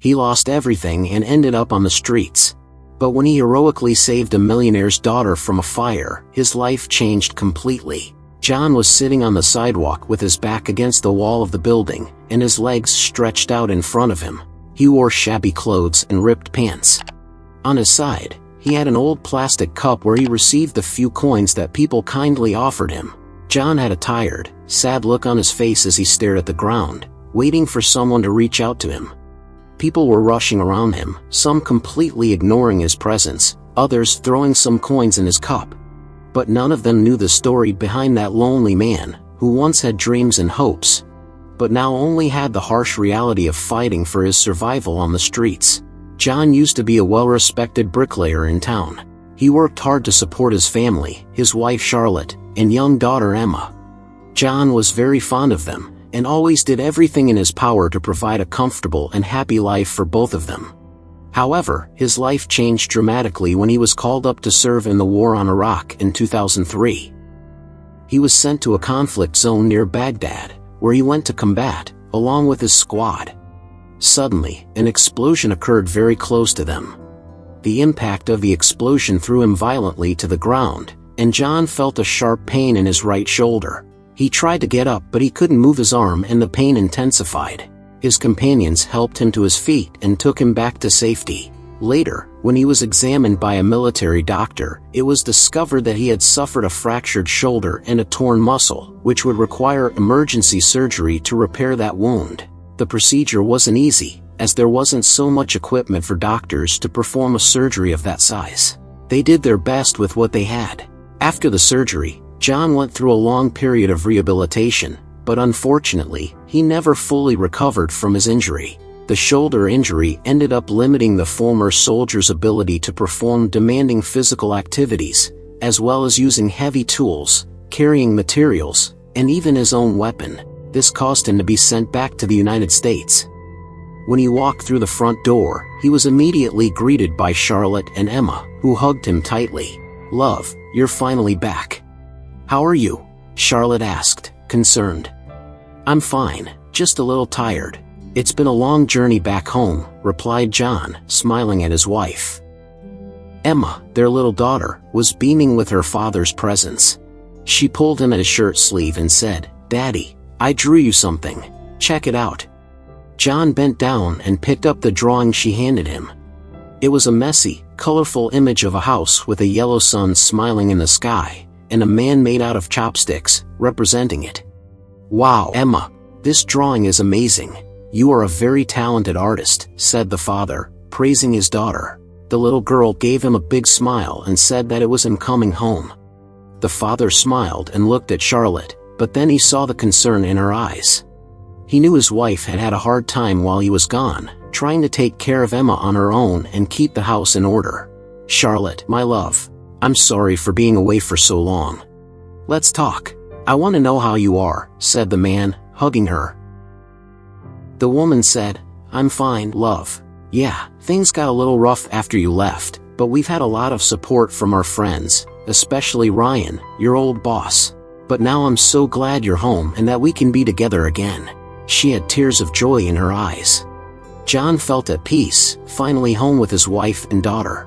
He lost everything and ended up on the streets. But when he heroically saved a millionaire's daughter from a fire, his life changed completely. John was sitting on the sidewalk with his back against the wall of the building, and his legs stretched out in front of him. He wore shabby clothes and ripped pants. On his side, he had an old plastic cup where he received the few coins that people kindly offered him. John had a tired, sad look on his face as he stared at the ground, waiting for someone to reach out to him. People were rushing around him, some completely ignoring his presence, others throwing some coins in his cup. But none of them knew the story behind that lonely man, who once had dreams and hopes, but now only had the harsh reality of fighting for his survival on the streets. John used to be a well-respected bricklayer in town. He worked hard to support his family, his wife Charlotte, and young daughter Emma. John was very fond of them, and always did everything in his power to provide a comfortable and happy life for both of them. However, his life changed dramatically when he was called up to serve in the war on Iraq in 2003. He was sent to a conflict zone near Baghdad, where he went to combat, along with his squad. Suddenly, an explosion occurred very close to them. The impact of the explosion threw him violently to the ground, and John felt a sharp pain in his right shoulder. He tried to get up but he couldn't move his arm and the pain intensified. His companions helped him to his feet and took him back to safety. Later, when he was examined by a military doctor, it was discovered that he had suffered a fractured shoulder and a torn muscle, which would require emergency surgery to repair that wound. The procedure wasn't easy, as there wasn't so much equipment for doctors to perform a surgery of that size. They did their best with what they had. After the surgery, John went through a long period of rehabilitation, but unfortunately, he never fully recovered from his injury. The shoulder injury ended up limiting the former soldier's ability to perform demanding physical activities, as well as using heavy tools, carrying materials, and even his own weapon. This caused him to be sent back to the United States. When he walked through the front door, he was immediately greeted by Charlotte and Emma, who hugged him tightly. "Love, you're finally back. How are you?" Charlotte asked, concerned. "I'm fine, just a little tired. It's been a long journey back home," replied John, smiling at his wife. Emma, their little daughter, was beaming with her father's presence. She pulled him at his shirt sleeve and said, "Daddy, I drew you something. Check it out." John bent down and picked up the drawing she handed him. It was a messy, colorful image of a house with a yellow sun smiling in the sky, and a man made out of chopsticks, representing it. "Wow, Emma, this drawing is amazing. You are a very talented artist," said the father, praising his daughter. The little girl gave him a big smile and said that it was him coming home. The father smiled and looked at Charlotte, but then he saw the concern in her eyes. He knew his wife had had a hard time while he was gone, trying to take care of Emma on her own and keep the house in order. "Charlotte, my love, I'm sorry for being away for so long. Let's talk. I want to know how you are," said the man, hugging her. The woman said, "I'm fine, love. Yeah, things got a little rough after you left, but we've had a lot of support from our friends, especially Ryan, your old boss. But now I'm so glad you're home and that we can be together again." She had tears of joy in her eyes. John felt at peace, finally home with his wife and daughter.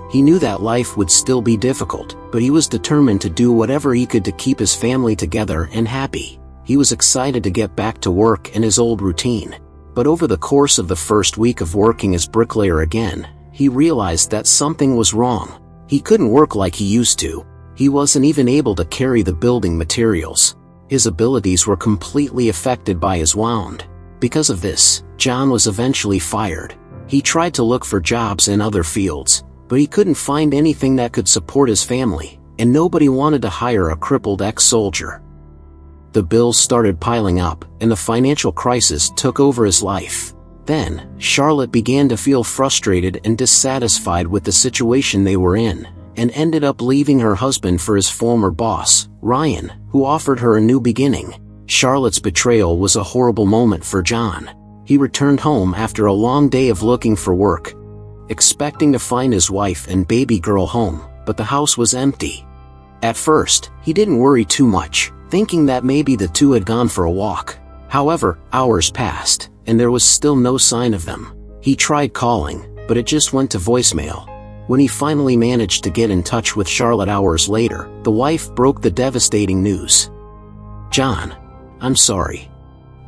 He knew that life would still be difficult, but he was determined to do whatever he could to keep his family together and happy. He was excited to get back to work and his old routine. But over the course of the first week of working as bricklayer again, he realized that something was wrong. He couldn't work like he used to. He wasn't even able to carry the building materials. His abilities were completely affected by his wound. Because of this, John was eventually fired. He tried to look for jobs in other fields, but he couldn't find anything that could support his family, and nobody wanted to hire a crippled ex-soldier. The bills started piling up, and the financial crisis took over his life. Then, Charlotte began to feel frustrated and dissatisfied with the situation they were in, and ended up leaving her husband for his former boss, Ryan, who offered her a new beginning. Charlotte's betrayal was a horrible moment for John. He returned home after a long day of looking for work, expecting to find his wife and baby girl home, but the house was empty. At first, he didn't worry too much, thinking that maybe the two had gone for a walk. However, hours passed, and there was still no sign of them. He tried calling, but it just went to voicemail. When he finally managed to get in touch with Charlotte hours later, the wife broke the devastating news. "John, I'm sorry.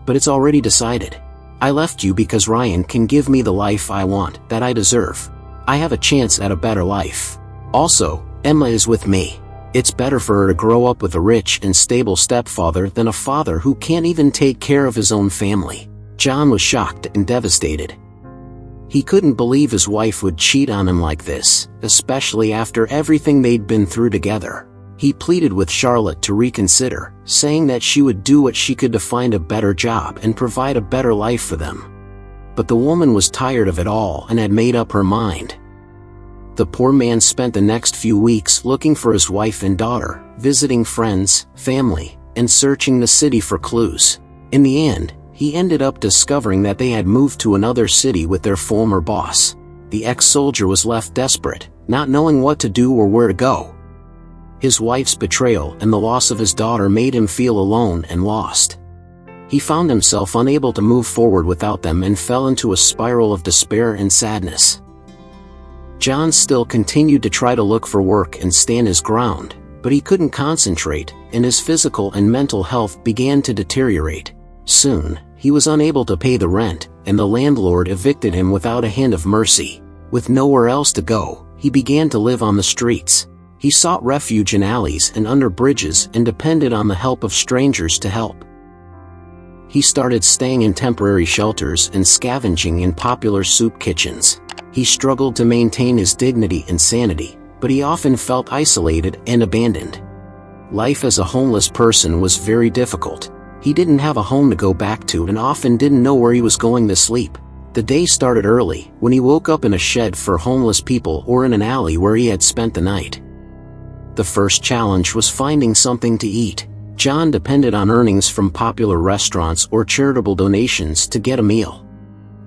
But it's already decided. I left you because Ryan can give me the life I want, that I deserve. I have a chance at a better life. Also, Emma is with me. It's better for her to grow up with a rich and stable stepfather than a father who can't even take care of his own family." John was shocked and devastated. He couldn't believe his wife would cheat on him like this, especially after everything they'd been through together. He pleaded with Charlotte to reconsider, saying that she would do what she could to find a better job and provide a better life for them. But the woman was tired of it all and had made up her mind. The poor man spent the next few weeks looking for his wife and daughter, visiting friends, family, and searching the city for clues. In the end, he ended up discovering that they had moved to another city with their former boss. The ex-soldier was left desperate, not knowing what to do or where to go. His wife's betrayal and the loss of his daughter made him feel alone and lost. He found himself unable to move forward without them and fell into a spiral of despair and sadness. John still continued to try to look for work and stand his ground, but he couldn't concentrate, and his physical and mental health began to deteriorate. Soon, he was unable to pay the rent, and the landlord evicted him without a hint of mercy. With nowhere else to go, he began to live on the streets. He sought refuge in alleys and under bridges and depended on the help of strangers to help. He started staying in temporary shelters and scavenging in popular soup kitchens. He struggled to maintain his dignity and sanity, but he often felt isolated and abandoned. Life as a homeless person was very difficult. He didn't have a home to go back to and often didn't know where he was going to sleep. The day started early, when he woke up in a shed for homeless people or in an alley where he had spent the night. The first challenge was finding something to eat. John depended on earnings from popular restaurants or charitable donations to get a meal.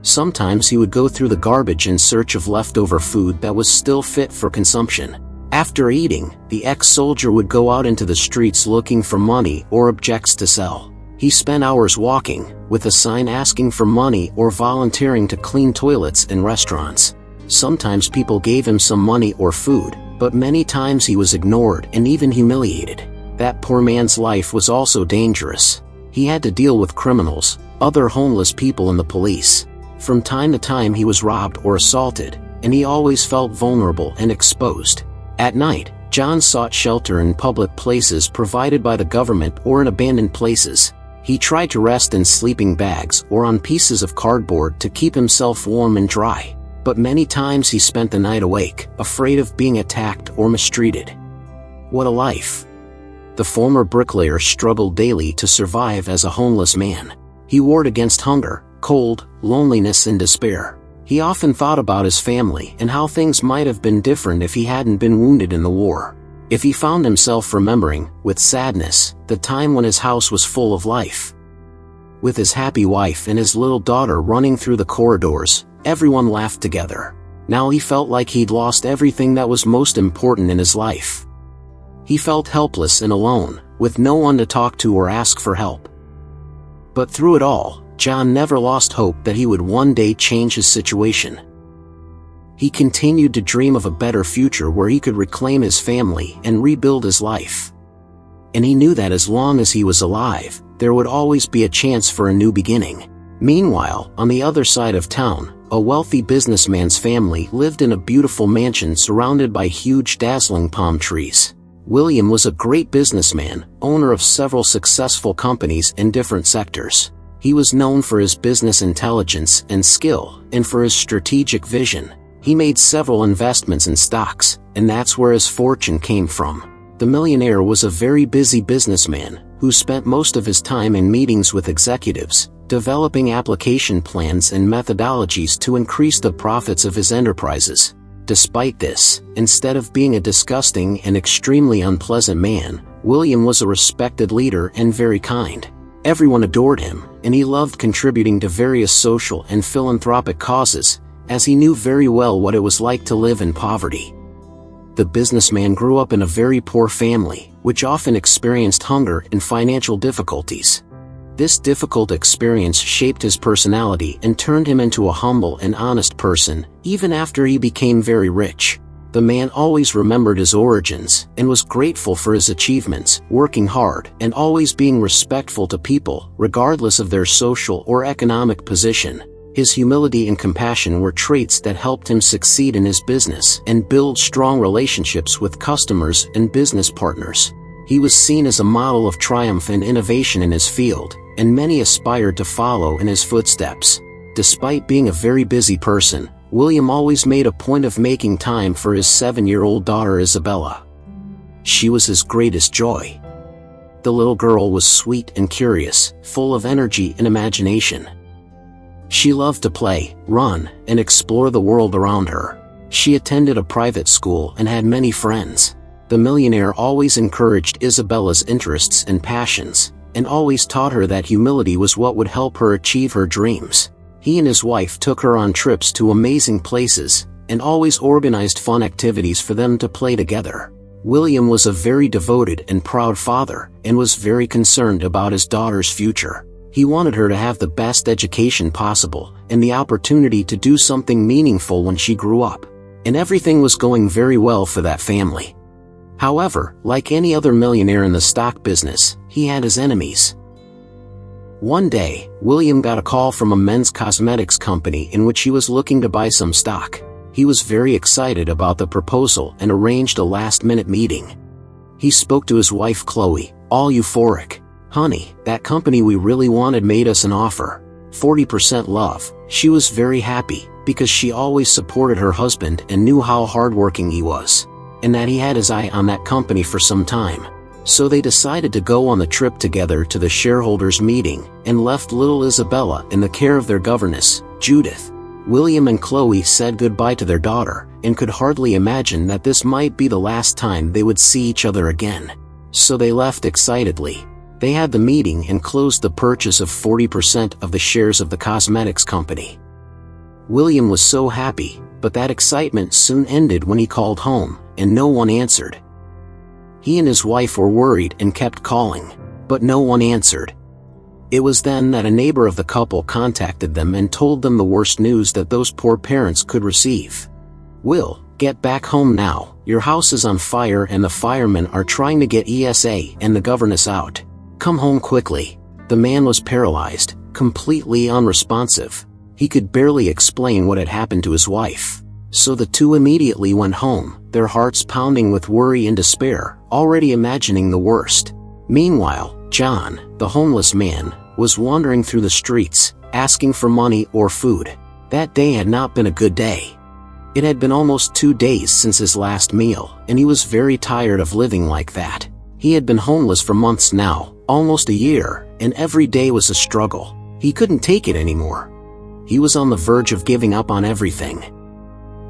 Sometimes he would go through the garbage in search of leftover food that was still fit for consumption. After eating, the ex-soldier would go out into the streets looking for money or objects to sell. He spent hours walking, with a sign asking for money or volunteering to clean toilets in restaurants. Sometimes people gave him some money or food, but many times he was ignored and even humiliated. That poor man's life was also dangerous. He had to deal with criminals, other homeless people and the police. From time to time he was robbed or assaulted, and he always felt vulnerable and exposed. At night, John sought shelter in public places provided by the government or in abandoned places. He tried to rest in sleeping bags or on pieces of cardboard to keep himself warm and dry. But many times he spent the night awake, afraid of being attacked or mistreated. What a life! The former bricklayer struggled daily to survive as a homeless man. He warred against hunger, cold, loneliness and despair. He often thought about his family and how things might have been different if he hadn't been wounded in the war. If he found himself remembering, with sadness, the time when his house was full of life. With his happy wife and his little daughter running through the corridors, everyone laughed together. Now he felt like he'd lost everything that was most important in his life. He felt helpless and alone, with no one to talk to or ask for help. But through it all, John never lost hope that he would one day change his situation. He continued to dream of a better future where he could reclaim his family and rebuild his life. And he knew that as long as he was alive, there would always be a chance for a new beginning. Meanwhile, on the other side of town, a wealthy businessman's family lived in a beautiful mansion surrounded by huge dazzling palm trees. William was a great businessman, owner of several successful companies in different sectors. He was known for his business intelligence and skill, and for his strategic vision. He made several investments in stocks, and that's where his fortune came from. The millionaire was a very busy businessman, who spent most of his time in meetings with executives, developing application plans and methodologies to increase the profits of his enterprises. Despite this, instead of being a disgusting and extremely unpleasant man, William was a respected leader and very kind. Everyone adored him, and he loved contributing to various social and philanthropic causes, as he knew very well what it was like to live in poverty. The businessman grew up in a very poor family, which often experienced hunger and financial difficulties. This difficult experience shaped his personality and turned him into a humble and honest person, even after he became very rich. The man always remembered his origins and was grateful for his achievements, working hard and always being respectful to people, regardless of their social or economic position. His humility and compassion were traits that helped him succeed in his business and build strong relationships with customers and business partners. He was seen as a model of triumph and innovation in his field, and many aspired to follow in his footsteps. Despite being a very busy person, William always made a point of making time for his 7-year-old daughter Isabella. She was his greatest joy. The little girl was sweet and curious, full of energy and imagination. She loved to play, run, and explore the world around her. She attended a private school and had many friends. The millionaire always encouraged Isabella's interests and passions, and always taught her that humility was what would help her achieve her dreams. He and his wife took her on trips to amazing places, and always organized fun activities for them to play together. William was a very devoted and proud father, and was very concerned about his daughter's future. He wanted her to have the best education possible, and the opportunity to do something meaningful when she grew up. And everything was going very well for that family. However, like any other millionaire in the stock business, he had his enemies. One day, William got a call from a men's cosmetics company in which he was looking to buy some stock. He was very excited about the proposal and arranged a last-minute meeting. He spoke to his wife Chloe, all euphoric. "Honey, that company we really wanted made us an offer. 40% love." She was very happy, because she always supported her husband and knew how hardworking he was, and that he had his eye on that company for some time. So they decided to go on the trip together to the shareholders' meeting, and left little Isabella in the care of their governess, Judith. William and Chloe said goodbye to their daughter, and could hardly imagine that this might be the last time they would see each other again. So they left excitedly. They had the meeting and closed the purchase of 40% of the shares of the cosmetics company. William was so happy, but that excitement soon ended when he called home, and no one answered. He and his wife were worried and kept calling, but no one answered. It was then that a neighbor of the couple contacted them and told them the worst news that those poor parents could receive. "Will, get back home now. Your house is on fire and the firemen are trying to get ESA and the governess out. Come home quickly." The man was paralyzed, completely unresponsive. He could barely explain what had happened to his wife. So the two immediately went home, their hearts pounding with worry and despair, already imagining the worst. Meanwhile, John, the homeless man, was wandering through the streets, asking for money or food. That day had not been a good day. It had been almost 2 days since his last meal, and he was very tired of living like that. He had been homeless for months now, almost a year, and every day was a struggle. He couldn't take it anymore. He was on the verge of giving up on everything.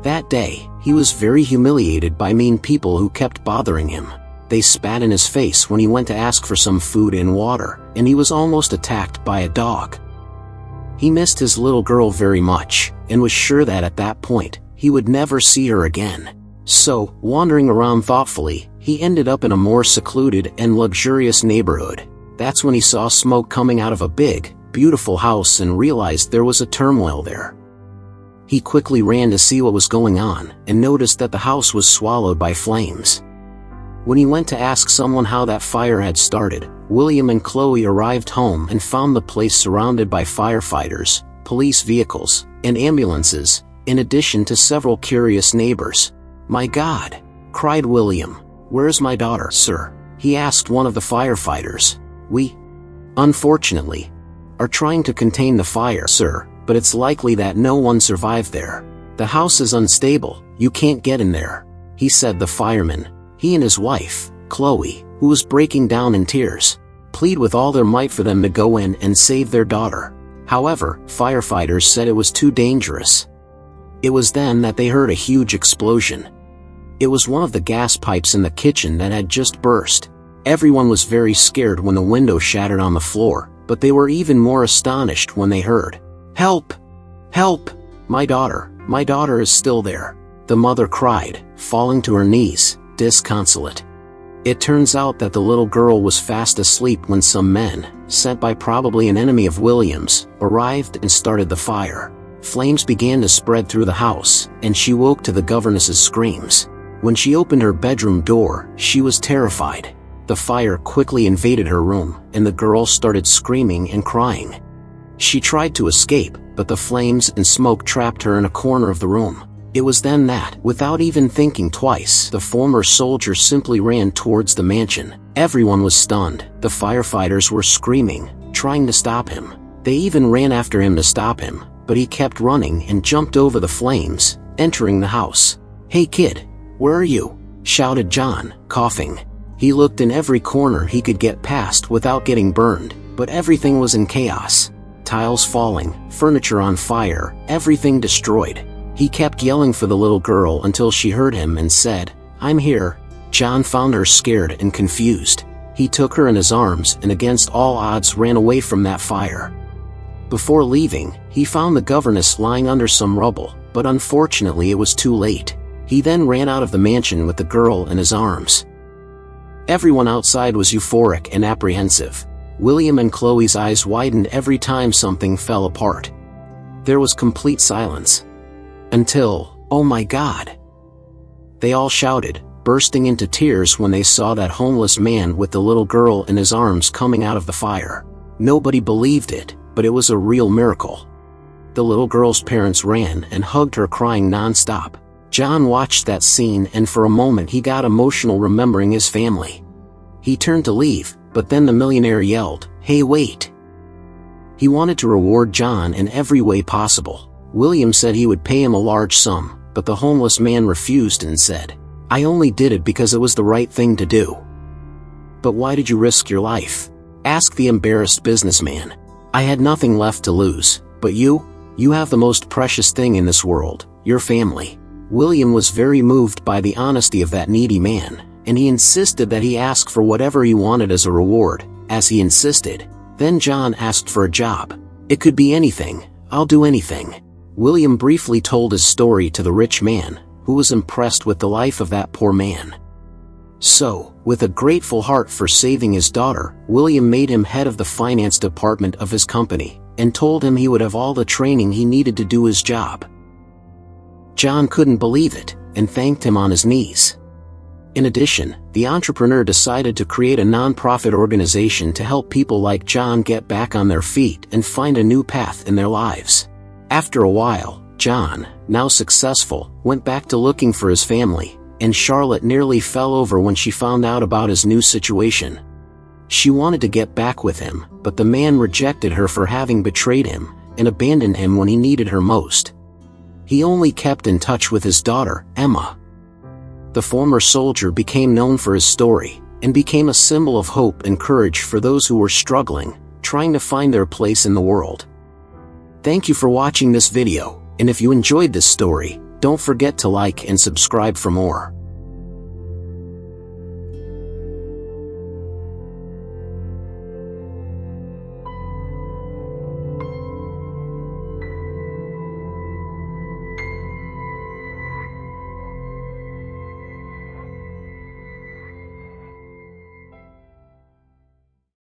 That day, he was very humiliated by mean people who kept bothering him. They spat in his face when he went to ask for some food and water, and he was almost attacked by a dog. He missed his little girl very much, and was sure that at that point, he would never see her again. So, wandering around thoughtfully, he ended up in a more secluded and luxurious neighborhood. That's when he saw smoke coming out of a big, beautiful house and realized there was a turmoil there. He quickly ran to see what was going on, and noticed that the house was swallowed by flames. When he went to ask someone how that fire had started, William and Chloe arrived home and found the place surrounded by firefighters, police vehicles, and ambulances, in addition to several curious neighbors. "My God!" cried William. "Where's my daughter, sir?" he asked one of the firefighters. "We, unfortunately, are trying to contain the fire, sir, but it's likely that no one survived there. The house is unstable, you can't get in there," he said. The fireman, he and his wife, Chloe, who was breaking down in tears, plead with all their might for them to go in and save their daughter. However, firefighters said it was too dangerous. It was then that they heard a huge explosion. It was one of the gas pipes in the kitchen that had just burst. Everyone was very scared when the window shattered on the floor, but they were even more astonished when they heard, "Help! Help! My daughter is still there," the mother cried, falling to her knees, disconsolate. It turns out that the little girl was fast asleep when some men, sent by probably an enemy of William's, arrived and started the fire. Flames began to spread through the house, and she woke to the governess's screams. When she opened her bedroom door, she was terrified. The fire quickly invaded her room, and the girl started screaming and crying. She tried to escape, but the flames and smoke trapped her in a corner of the room. It was then that, without even thinking twice, the former soldier simply ran towards the mansion. Everyone was stunned. The firefighters were screaming, trying to stop him. They even ran after him to stop him, but he kept running and jumped over the flames, entering the house. "Hey kid, where are you?" shouted John, coughing. He looked in every corner he could get past without getting burned, but everything was in chaos. Tiles falling, furniture on fire, everything destroyed. He kept yelling for the little girl until she heard him and said, "I'm here." John found her scared and confused. He took her in his arms and against all odds ran away from that fire. Before leaving, he found the governess lying under some rubble, but unfortunately it was too late. He then ran out of the mansion with the girl in his arms. Everyone outside was euphoric and apprehensive. William and Chloe's eyes widened every time something fell apart. There was complete silence. Until, "Oh my God!" they all shouted, bursting into tears when they saw that homeless man with the little girl in his arms coming out of the fire. Nobody believed it, but it was a real miracle. The little girl's parents ran and hugged her crying non-stop. John watched that scene and for a moment he got emotional remembering his family. He turned to leave, but then the millionaire yelled, "Hey wait!" He wanted to reward John in every way possible. William said he would pay him a large sum, but the homeless man refused and said, "I only did it because it was the right thing to do." "But why did you risk your life?" asked the embarrassed businessman. "I had nothing left to lose, but you have the most precious thing in this world, your family." William was very moved by the honesty of that needy man, and he insisted that he ask for whatever he wanted as a reward. As he insisted, then John asked for a job. "It could be anything, I'll do anything." William briefly told his story to the rich man, who was impressed with the life of that poor man. So, with a grateful heart for saving his daughter, William made him head of the finance department of his company, and told him he would have all the training he needed to do his job. John couldn't believe it, and thanked him on his knees. In addition, the entrepreneur decided to create a non-profit organization to help people like John get back on their feet and find a new path in their lives. After a while, John, now successful, went back to looking for his family, and Charlotte nearly fell over when she found out about his new situation. She wanted to get back with him, but the man rejected her for having betrayed him, and abandoned him when he needed her most. He only kept in touch with his daughter, Emma. The former soldier became known for his story, and became a symbol of hope and courage for those who were struggling, trying to find their place in the world. Thank you for watching this video, and if you enjoyed this story, don't forget to like and subscribe for more.